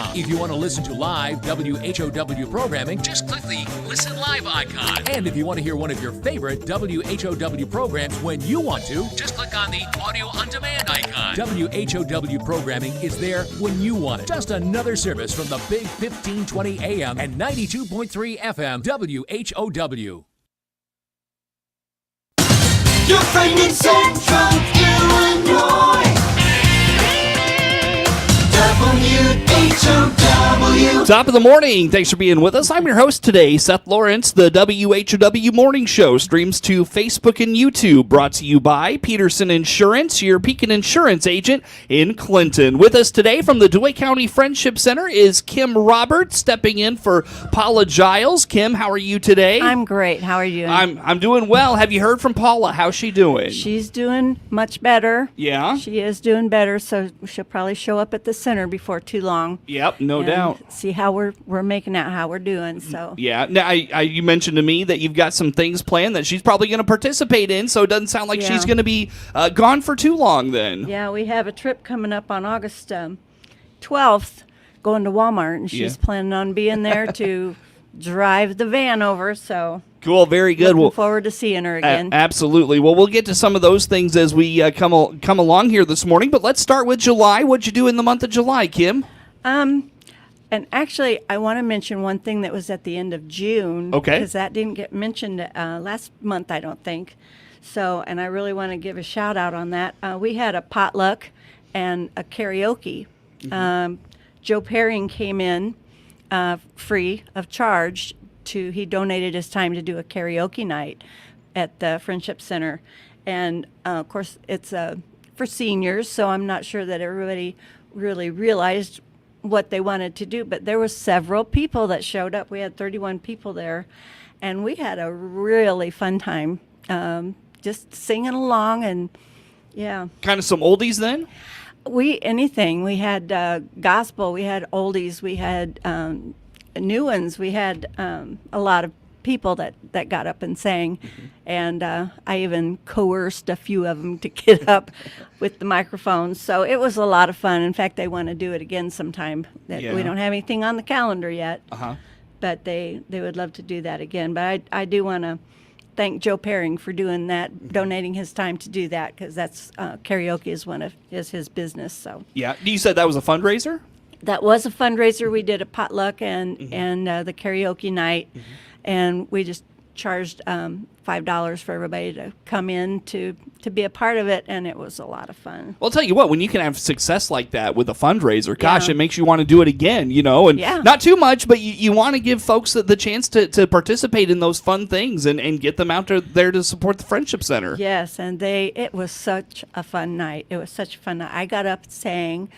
WHOW. If you want to listen to live WHOW programming, just click the Listen Live icon. And if you want to hear one of your favorite WHOW programs when you want to, just click on the Audio On Demand icon. WHOW programming is there when you want it. Just another service from the big 1520 AM and 92.3 FM WHOW. Your friend in Central Illinois. WHOW. Top of the morning. Thanks for being with us. I'm your host today, Seth Lawrence. The WHOW Morning Show streams to Facebook and YouTube. Brought to you by Peterson Insurance, your Pekin Insurance agent in Clinton. With us today from the DeWitt County Friendship Center is Kim Roberts, stepping in for Paula Giles. Kim, how are you today? I'm great. How are you? I'm doing well. Have you heard from Paula? How's she doing? She's doing much better. Yeah? She is doing better, so she'll probably show up at the center before too long. Yep, no doubt. See how we're making out how we're doing. So yeah. Now, you mentioned to me that you've got some things planned that she's probably going to participate in, so it doesn't sound like she's going to be gone for too long then. Yeah, we have a trip coming up on August 12th going to Walmart, and she's planning on being there to drive the van over, so... Cool, very good. Looking forward to seeing her again. Absolutely. Well, we'll get to some of those things as we come along here this morning, but let's start with July. What'd you do in the month of July, Kim? And actually, I want to mention one thing that was at the end of June. Okay. Because that didn't get mentioned last month, I don't think. So, and I really want to give a shout out on that. We had a potluck and a karaoke. Mm-hmm. Joe Perring came in free of charge. He donated his time to do a karaoke night at the Friendship Center. And, of course, it's for seniors, so I'm not sure that everybody really realized what they wanted to do. But there were several people that showed up. We had 31 people there, and we had a really fun time just singing along and, yeah. Kind of some oldies then? Anything. We had gospel, we had oldies, we had... new ones. We had a lot of people that got up and sang, and I even coerced a few of them to get up with the microphones. So it was a lot of fun. In fact, they want to do it again sometime. We don't have anything on the calendar yet, but they would love to do that again. But I do want to thank Joe Perring for doing that, donating his time to do that, because that's karaoke is his business. So yeah, you said that was a fundraiser? That was a fundraiser. We did a potluck and the karaoke night, and we just charged $5 for everybody to come in to be a part of it, and it was a lot of fun. Well, I'll tell you what, when you can have success like that with a fundraiser, gosh, it makes you want to do it again, and not too much, but you want to give folks the chance to participate in those fun things and get them out there to support the Friendship Center. Yes, and it was such a fun night. It was such a fun night. I got up and sang.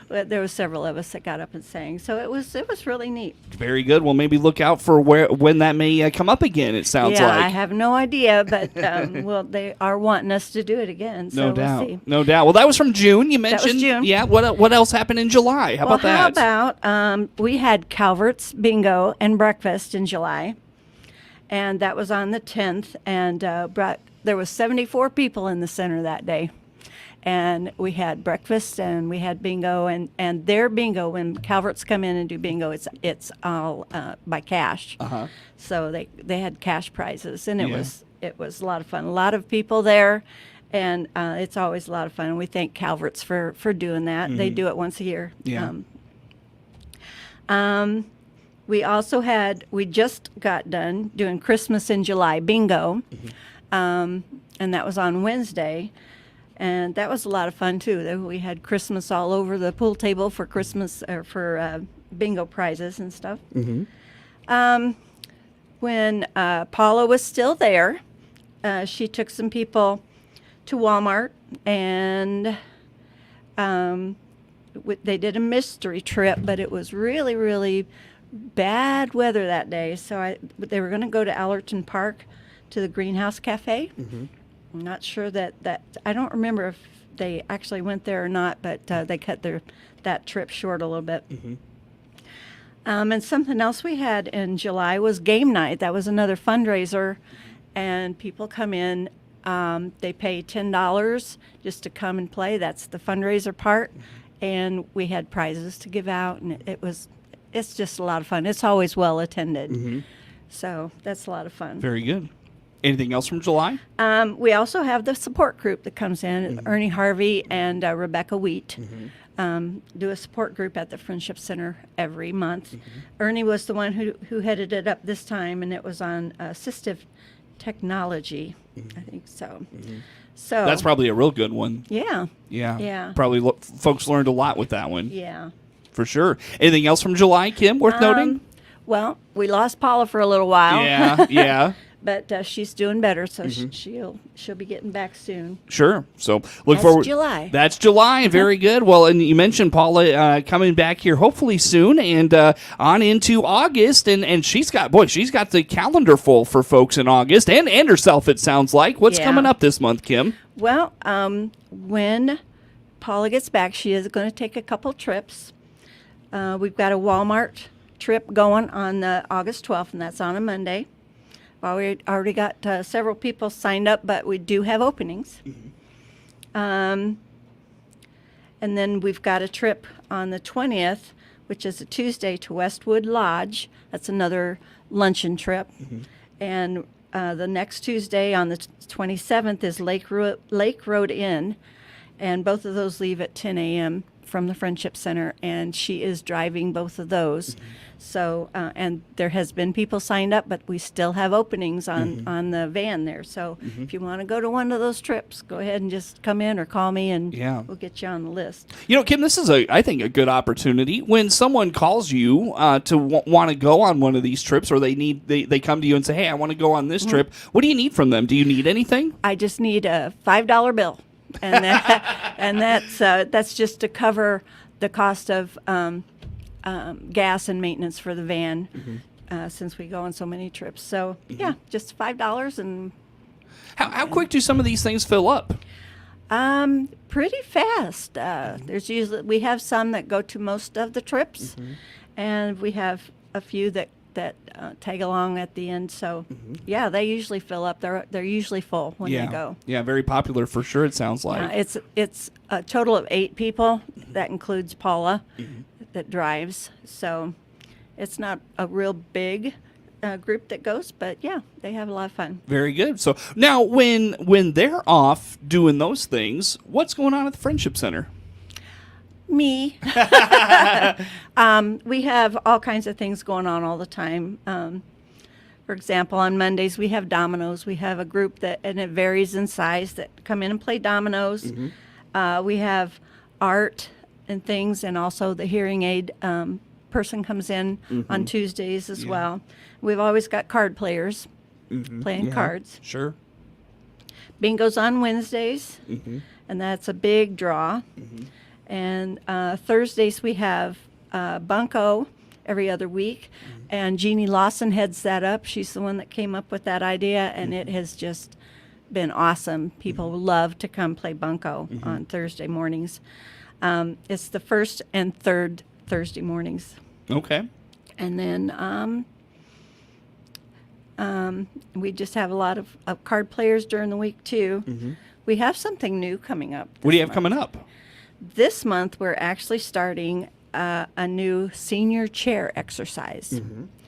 There were several of us that got up and sang, so it was really neat. Very good. Well, maybe look out for when that may come up again, it sounds like. Yeah, I have no idea, but they are wanting us to do it again, so no doubt. We'll see. No doubt. Well, that was from June, you mentioned. That was June. Yeah, what else happened in July? How about that? How about we had Calvert's Bingo and breakfast in July, and that was on the 10th, and there was 74 people in the center that day. And we had breakfast and we had bingo, and their bingo, when Calvert's come in and do bingo, it's all by cash. So they had cash prizes, and it was a lot of fun. A lot of people there, and it's always a lot of fun. And we thank Calvert's for doing that. They do it once a year. Yeah. We just got done doing Christmas in July bingo, and that was on Wednesday. And that was a lot of fun, too. We had Christmas all over the pool table for Christmas, or for bingo prizes and stuff. When Paula was still there, she took some people to Walmart, and they did a mystery trip, but it was really, really bad weather that day. So they were going to go to Allerton Park to the Greenhouse Cafe. I'm not sure that I don't remember if they actually went there or not, but they cut that trip short a little bit. And something else we had in July was game night. That was another fundraiser, and people come in. They pay $10 just to come and play. That's the fundraiser part. and we had prizes to give out, and it's just a lot of fun. It's always well attended. So that's a lot of fun. Very good. Anything else from July? We also have the support group that comes in. Ernie Harvey and Rebecca Wheat do a support group at the Friendship Center every month. Ernie was the one who headed it up this time, and it was on assistive technology, I think so. So That's probably a real good one. yeah, Yeah. Yeah. Probably folks learned a lot with that one. yeah. For sure. Anything else from July, Kim, worth noting? Well, we lost Paula for a little while. Yeah, yeah. But she's doing better, so she'll be getting back soon. Sure. So look That's forward. July. That's July. Very good. Well, and you mentioned Paula coming back here hopefully soon, and on into August, and she's got the calendar full for folks in August, and herself. It sounds like. What's Yeah. coming up this month, Kim? Well, when Paula gets back, she is going to take a couple trips. We've got a Walmart trip going on August 12th, and that's on a Monday. Well, we already got several people signed up, but we do have openings. And then we've got a trip on the 20th, which is a Tuesday, to Westwood Lodge. That's another luncheon trip. And the next Tuesday on the 27th is Lake Road Inn. And both of those leave at 10 a.m. from the Friendship Center, and she is driving both of those. So, and there has been people signed up, but we still have openings on the van there. So if you want to go to one of those trips, go ahead and just come in or call me, and we'll get you on the list. You know, Kim, this is I think a good opportunity when someone calls you to want to go on one of these trips, or they come to you and say, "Hey, I want to go on this trip." What do you need from them? Do you need anything? I just need a $5 bill, and that's just to cover the cost of gas and maintenance for the van, since we go on so many trips. So yeah, just $5. And how quick do some of these things fill up? pretty fast. We have some that go to most of the trips, and we have a few that tag along at the end. So yeah, they usually fill up. They're usually full when they go. Yeah, very popular for sure. It sounds like. It's a total of 8 people. That includes Paula, that drives. So it's not a real big group that goes, but yeah, they have a lot of fun. Very good. So now, when they're off doing those things, what's going on at the Friendship Center? Me. We have all kinds of things going on all the time. For example, on Mondays we have dominoes. We have a group and it varies in size, that come in and play dominoes. We have art and things, and also the hearing aid person comes in on Tuesdays as well. We've always got card players playing cards. Sure. Bingo's on Wednesdays, and that's a big draw. And Thursdays we have Bunko every other week, and Jeannie Lawson heads that up. She's the one that came up with that idea, and it has just been awesome. People love to come play Bunko on Thursday mornings. It's the first and third Thursday mornings. Okay. And then we just have a lot of card players during the week too. We have something new coming up. What do you have coming up? This month, we're actually starting a new senior chair exercise.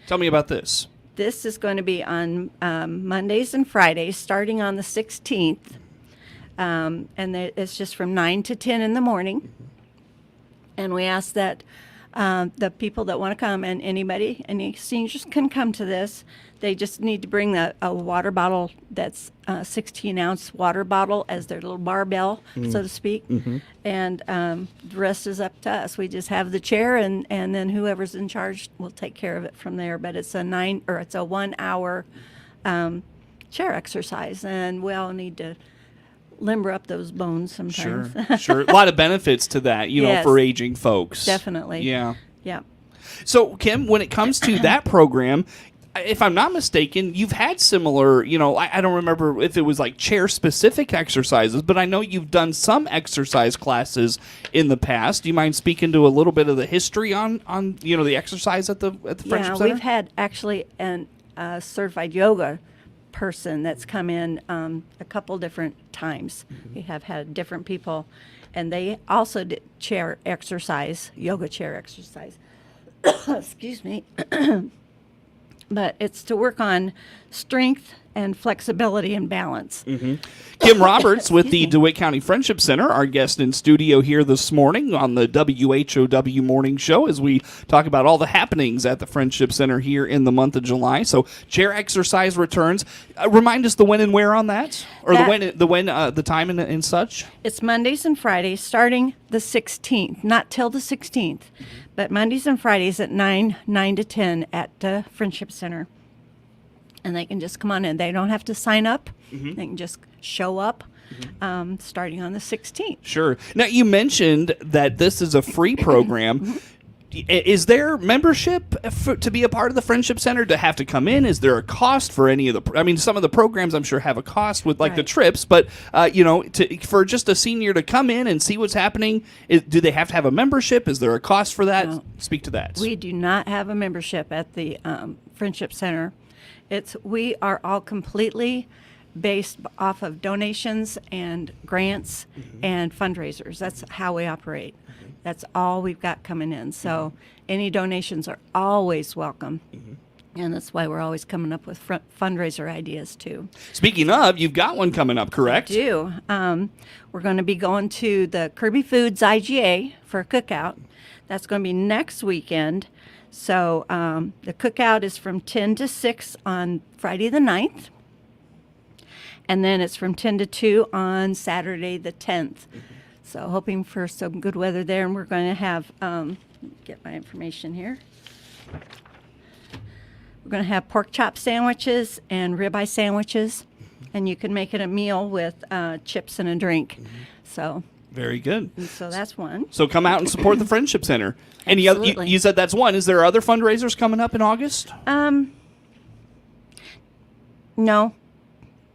Tell me about this. This is going to be on Mondays and Fridays, starting on the 16th. And it's just from 9 to 10 in the morning. And we ask that the people that want to come, and any seniors can come to this. They just need to bring a water bottle that's a 16-ounce water bottle as their little barbell, so to speak. And the rest is up to us. We just have the chair, and then whoever's in charge will take care of it from there. But it's a 1 hour chair exercise, and we all need to limber up those bones sometimes. Sure. A lot of benefits to that, know, for aging folks. Definitely. Yeah. Yeah. So, Kim, when it comes to that program, if I'm not mistaken, you've had similar, I don't remember if it was like chair-specific exercises, but I know you've done some exercise classes in the past. Do you mind speaking to a little bit of the history on the exercise at the Friendship Center? We've had actually a certified yoga person that's come in a couple different times. We have had different people, and they also did chair exercise, yoga chair exercise. Excuse me. But it's to work on strength and flexibility and balance. Kim Roberts with the DeWitt County Friendship Center, our guest in studio here this morning on the WHOW Morning Show as we talk about all the happenings at the Friendship Center here in the month of July. So chair exercise returns. Remind us the when and where on that, or the time and such. It's Mondays and Fridays starting the 16th, not till the 16th, but Mondays and Fridays at 9 to 10 at the Friendship Center. And they can just come on in. They don't have to sign up. They can just show up starting on the 16th. Sure. Now, you mentioned that this is a free program. Is there membership to be a part of the Friendship Center, to have to come in? Is there a cost for any of the... I mean, some of the programs I'm sure have a cost with like the trips, but, for just a senior to come in and see what's happening, do they have to have a membership? Is there a cost for that? No. Speak to that. We do not have a membership at the Friendship Center. We are all completely based off of donations and grants and fundraisers. That's how we operate. That's all we've got coming in. So any donations are always welcome. And that's why we're always coming up with fundraiser ideas, too. Speaking of, you've got one coming up, correct? I do. We're going to be going to the Kirby Foods IGA for a cookout. That's going to be next weekend. So the cookout is from 10 to 6 on Friday the 9th. And then it's from 10 to 2 on Saturday the 10th. So hoping for some good weather there. And we're going to have, get my information here. We're going to have pork chop sandwiches and ribeye sandwiches. And you can make it a meal with chips and a drink. So. Very good. And so that's one. So come out and support the Friendship Center. Any other? You said that's one. Is there other fundraisers coming up in August? No,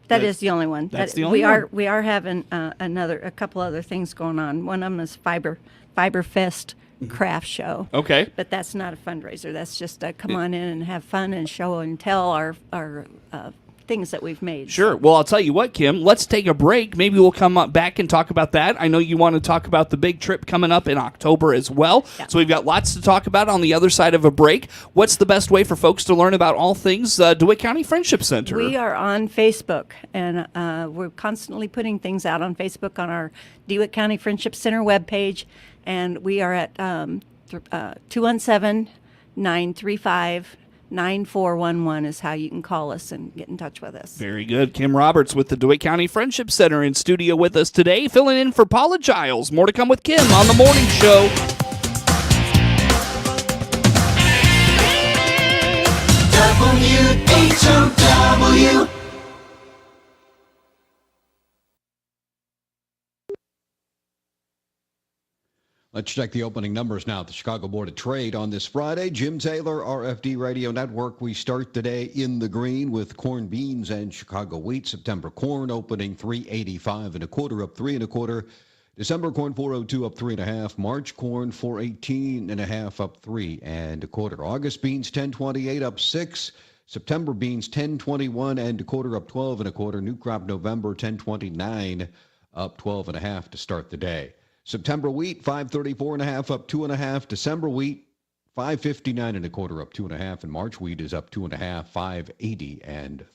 that is the only one. That's the only one. We are having a couple other things going on. One of them is Fiber Fest craft show. Okay. But that's not a fundraiser. That's just a come on in and have fun and show and tell our things that we've made. Sure. Well, I'll tell you what, Kim, let's take a break. Maybe we'll come up back and talk about that. I know you want to talk about the big trip coming up in October as well. Yeah. So we've got lots to talk about on the other side of a break. What's the best way for folks to learn about all things DeWitt County Friendship Center? We are on Facebook, and we're constantly putting things out on Facebook on our DeWitt County Friendship Center webpage, and we are at 217-935 9411 is how you can call us and get in touch with us. Very good. Kim Roberts with the DeWitt County Friendship Center in studio with us today, filling in for Paula Giles. More to come with Kim on the morning show. WHOW. Let's check the opening numbers now at the Chicago Board of Trade on this Friday. Jim Taylor, RFD Radio Network. We start the day in the green with corn, beans, and Chicago wheat. September corn opening 385 1/4, up 3 1/4. December corn 402, up 3 1/2. March corn 418 1/2, up 3 1/4. August beans 1028, up 6. September beans 1021 1/4, up 12 1/4. New crop November 1029, up 12 1/2 to start the day. September wheat 534 1/2, up 2 1/2. December wheat 559 1/4, up 2 1/2. And March wheat is up 2 1/2, 580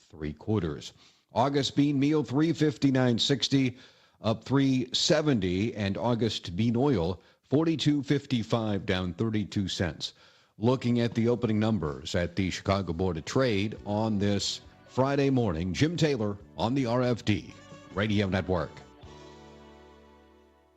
3/4. August bean meal 359.60, up 370. And August bean oil 42.55, down 32 cents. Looking at the opening numbers at the Chicago Board of Trade on this Friday morning, Jim Taylor on the RFD Radio Network.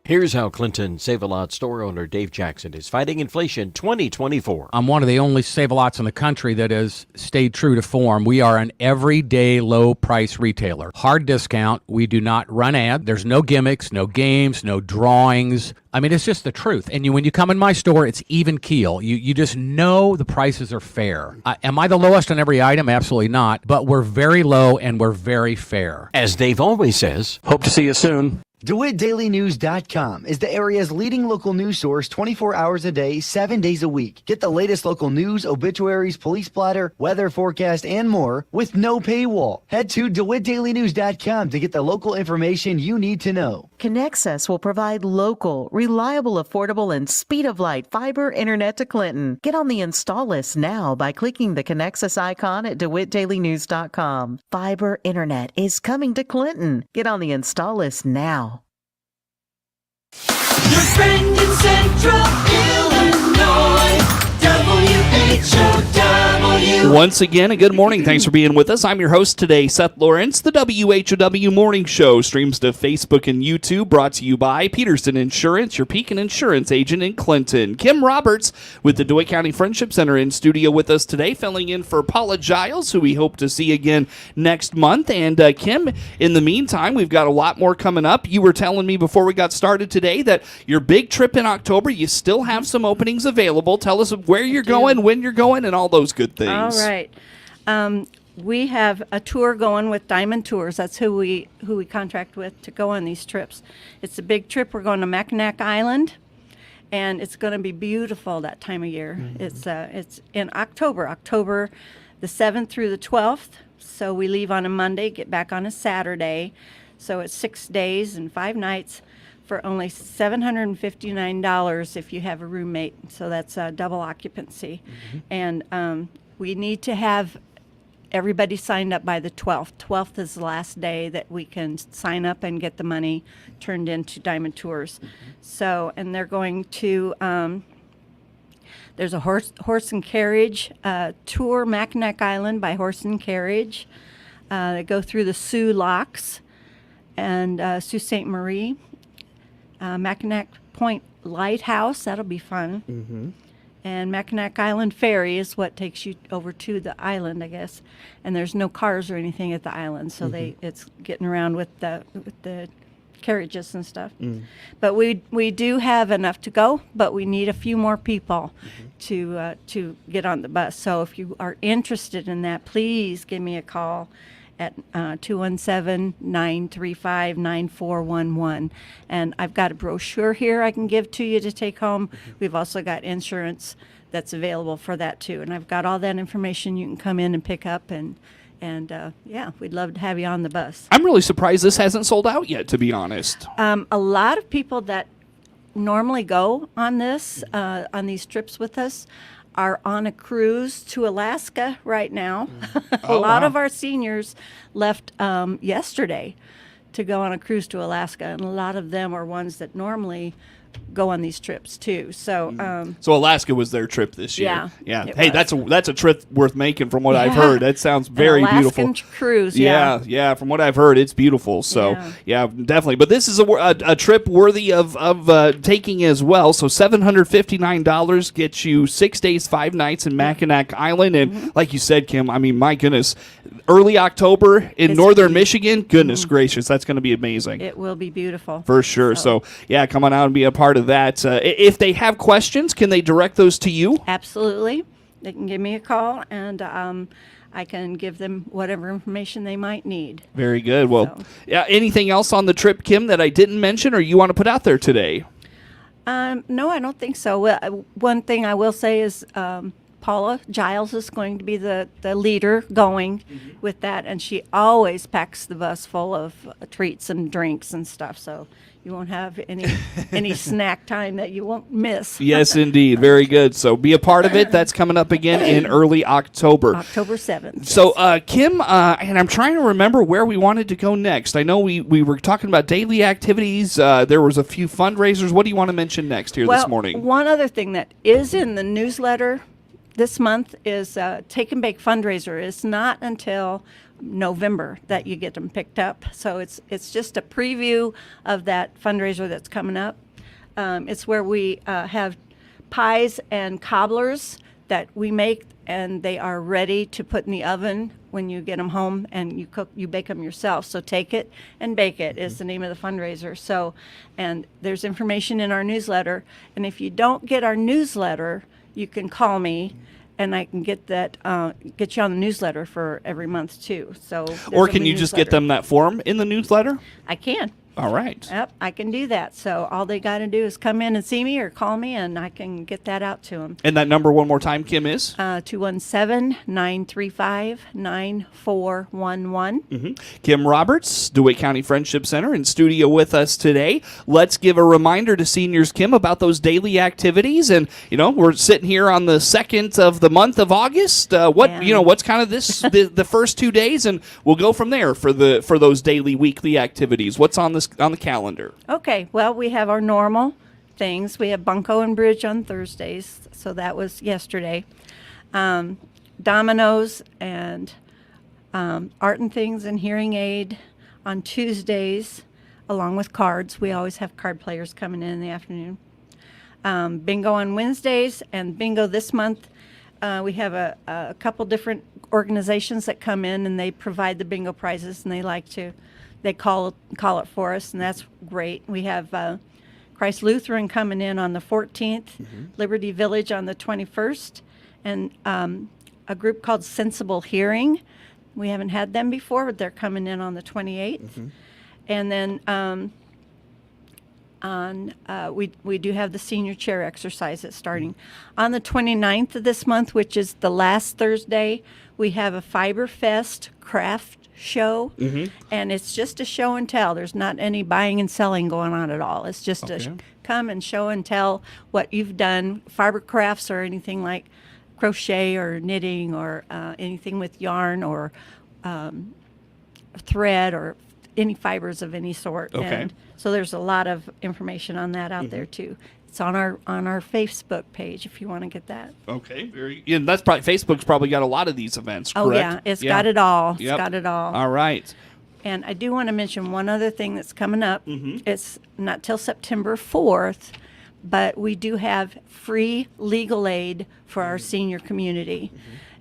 Here's how Clinton Save-A-Lot store owner Dave Jackson is fighting inflation 2024. I'm one of the only Save-A-Lots in the country that has stayed true to form. We are an everyday low-price retailer. Hard discount. We do not run ads. There's no gimmicks, no games, no drawings. I mean, it's just the truth. And when you come in my store, it's even keel. You just know the prices are fair. Am I the lowest on every item? Absolutely not. But we're very low and we're very fair. As Dave always says, hope to see you soon. DeWittDailyNews.com is the area's leading local news source 24 hours a day, 7 days a week. Get the latest local news, obituaries, police blotter, weather forecast, and more with no paywall. Head to DeWittDailyNews.com to get the local information you need to know. ConnectSys will provide local, reliable, affordable, and speed of light fiber internet to Clinton. Get on the install list now by clicking the ConnectSys icon at DeWittDailyNews.com. Fiber internet is coming to Clinton. Get on the install list now. Your friend in Central Illinois, WHOW. Once again, a good morning. Thanks for being with us. I'm your host today, Seth Lawrence. The WHOW Morning Show streams to Facebook and YouTube, brought to you by Peterson Insurance, your Pekin Insurance agent in Clinton. Kim Roberts with the DeWitt County Friendship Center in studio with us today, filling in for Paula Giles, who we hope to see again next month. And Kim, in the meantime, we've got a lot more coming up. You were telling me before we got started today that your big trip in October, you still have some openings available. Tell us where you're going, when you're going, and all those good things. All right. We have a tour going with Diamond Tours. That's who we contract with to go on these trips. It's a big trip. We're going to Mackinac Island, and it's going to be beautiful that time of year. Mm-hmm. It's in October the 7th through the 12th. So we leave on a Monday, get back on a Saturday. So it's 6 days and 5 nights for only $759 if you have a roommate. So that's a double occupancy. Mm-hmm. And we need to have everybody signed up by the 12th. 12th is the last day that we can sign up and get the money turned into Diamond Tours. Mm-hmm. So, and they're going to, there's a horse and carriage tour, Mackinac Island by horse and carriage. They go through the Sioux Locks and Sault Ste. Marie. Mackinac Point Lighthouse, that'll be fun. Mm-hmm. And Mackinac Island Ferry is what takes you over to the island, I guess. And there's no cars or anything at the island, so mm-hmm. It's getting around with the carriages and stuff. Mm. But we do have enough to go, but we need a few more people mm-hmm. to get on the bus. So if you are interested in that, please give me a call at 217-935-9411. And I've got a brochure here I can give to you to take home. Mm-hmm. We've also got insurance that's available for that too. And I've got all that information you can come in and pick up, and yeah, we'd love to have you on the bus. I'm really surprised this hasn't sold out yet, to be honest. A lot of people that normally go on this, on these trips with us, are on a cruise to Alaska right now. A lot of our seniors left yesterday to go on a cruise to Alaska, and a lot of them are ones that normally go on these trips too. So so Alaska was their trip this year. Yeah. Hey, that's a trip worth making from what I've heard. That sounds very beautiful. Alaskan cruise. Yeah. From what I've heard, it's beautiful. So yeah definitely. But this is a trip worthy of taking as well. So $759 gets you 6 days, 5 nights in Mackinac Island, and mm-hmm. like you said, Kim, I mean, my goodness, early October in northern Michigan. Goodness mm-hmm. gracious, that's going to be amazing. It will be beautiful for sure. So yeah, come on out and be a part of that. If they have questions, can they direct those to you? Absolutely. They can give me a call, and I can give them whatever information they might need. Very good. Well, yeah. Anything else on the trip, Kim, that I didn't mention or you want to put out there today? No, I don't think so. One thing I will say is Paula Giles is going to be the leader going mm-hmm. with that, and she always packs the bus full of treats and drinks and stuff, so you won't have any snack time that you won't miss. Yes, indeed. Very good. So be a part of it. That's coming up again in early October. October 7th. So, Kim, and I'm trying to remember where we wanted to go next. I know we were talking about daily activities. There was a few fundraisers. What do you want to mention next here this morning? One other thing that is in the newsletter this month is Take and Bake fundraiser. It's not until November that you get them picked up. So it's just a preview of that fundraiser that's coming up. It's where we have pies and cobblers that we make, and they are ready to put in the oven when you get them home, and you bake them yourself. So Take It and Bake It is the name of the fundraiser. So, and there's information in our newsletter. And if you don't get our newsletter, you can call me, and I can get you on the newsletter for every month too. So, or can you just get them that form in the newsletter? I can. All right. Yep, I can do that. So all they got to do is come in and see me or call me, and I can get that out to them. And that number one more time, Kim, is? 217-935-9411. Kim Roberts, DeWitt County Friendship Center, in studio with us today. Let's give a reminder to seniors, Kim, about those daily activities. And, we're sitting here on the 2nd of the month of August. What's kind of the first 2 days, and we'll go from there for those daily, weekly activities. What's on the calendar? Okay, well, we have our normal things. We have Bunko and Bridge on Thursdays, so that was yesterday. Dominoes and art and things and hearing aid on Tuesdays, along with cards. We always have card players coming in the afternoon. Bingo on Wednesdays, and bingo this month. We have a couple different organizations that come in, and they provide the bingo prizes, and they call it for us, and that's great. We have Christ Lutheran coming in on the 14th, Liberty Village on the 21st, and a group called Sensible Hearing. We haven't had them before, but they're coming in on the 28th. And then we do have the senior chair exercises starting on the 29th of this month, which is the last Thursday. We have a Fiber Fest craft show, and it's just a show and tell. There's not any buying and selling going on at all. It's just a come and show and tell what you've done, fiber crafts or anything like crochet or knitting or anything with yarn or thread or any fibers of any sort. Okay. And so there's a lot of information on that out there too. It's on our Facebook page if you want to get that. Okay, and that's probably Facebook's probably got a lot of these events. Correct? Oh yeah, it's got it all. It's Yep. got it all. All right. And I do want to mention one other thing that's coming up. It's not till September 4th, but we do have free legal aid for our senior community.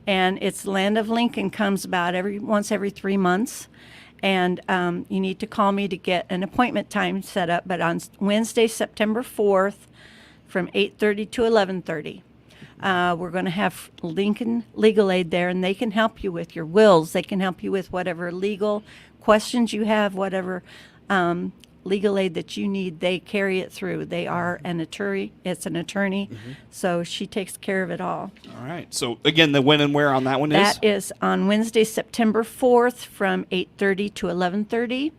And it's Land of Lincoln comes about once every 3 months. And you need to call me to get an appointment time set up. But on Wednesday, September 4th, from 8:30 to 11:30, we're going to have Lincoln Legal Aid there, and they can help you with your wills. They can help you with whatever legal questions you have, whatever legal aid that you need. They carry it through. They are an attorney. It's an attorney, so she takes care of it all. All right. So again, the when and where on that one is? That is on Wednesday, September 4th from 8:30 to 11:30,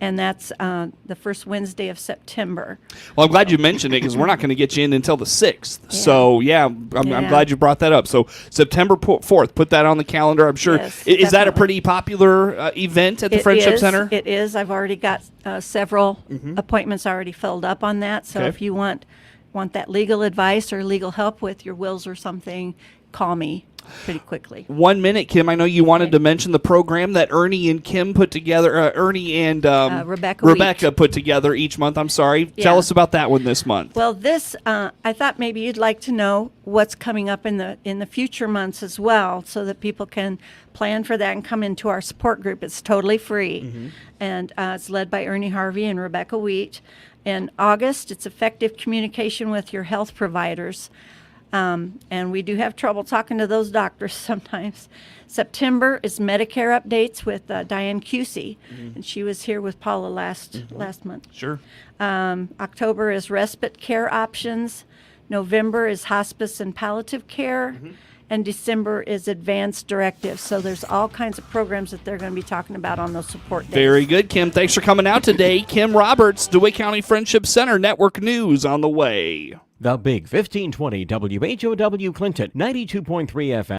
and that's the first Wednesday of September. Well, I'm glad you mentioned it because we're not going to get you in until the 6th. So, I'm glad you brought that up. So September 4th, put that on the calendar. I'm sure. Yes, is that a definitely. pretty popular event at the Friendship Center? It is. I've already got several appointments already filled up on that. So Okay. if you want that legal advice or legal help with your wills or something, call me pretty quickly. 1 minute, Kim. I know you wanted to mention the program that Ernie and Kim put together. Ernie and Rebecca put together each month. I'm sorry. Yeah. Tell us about that one this month. Well, this I thought maybe you'd like to know what's coming up in the future months as well, so that people can plan for that and come into our support group. It's totally free, and it's led by Ernie Harvey and Rebecca Wheat. In August, it's effective communication with your health providers. And we do have trouble talking to those doctors sometimes. September is Medicare updates with Diane Cusey, and she was here with Paula last month. Sure. October is respite care options. November is hospice and palliative care. And December is advanced directives. So there's all kinds of programs that they're going to be talking about on those support days. Very good, Kim. Thanks for coming out today. Kim Roberts, DeWitt County Friendship Center, Network News on the way. The Big 1520 WHOW Clinton 92.3 FM.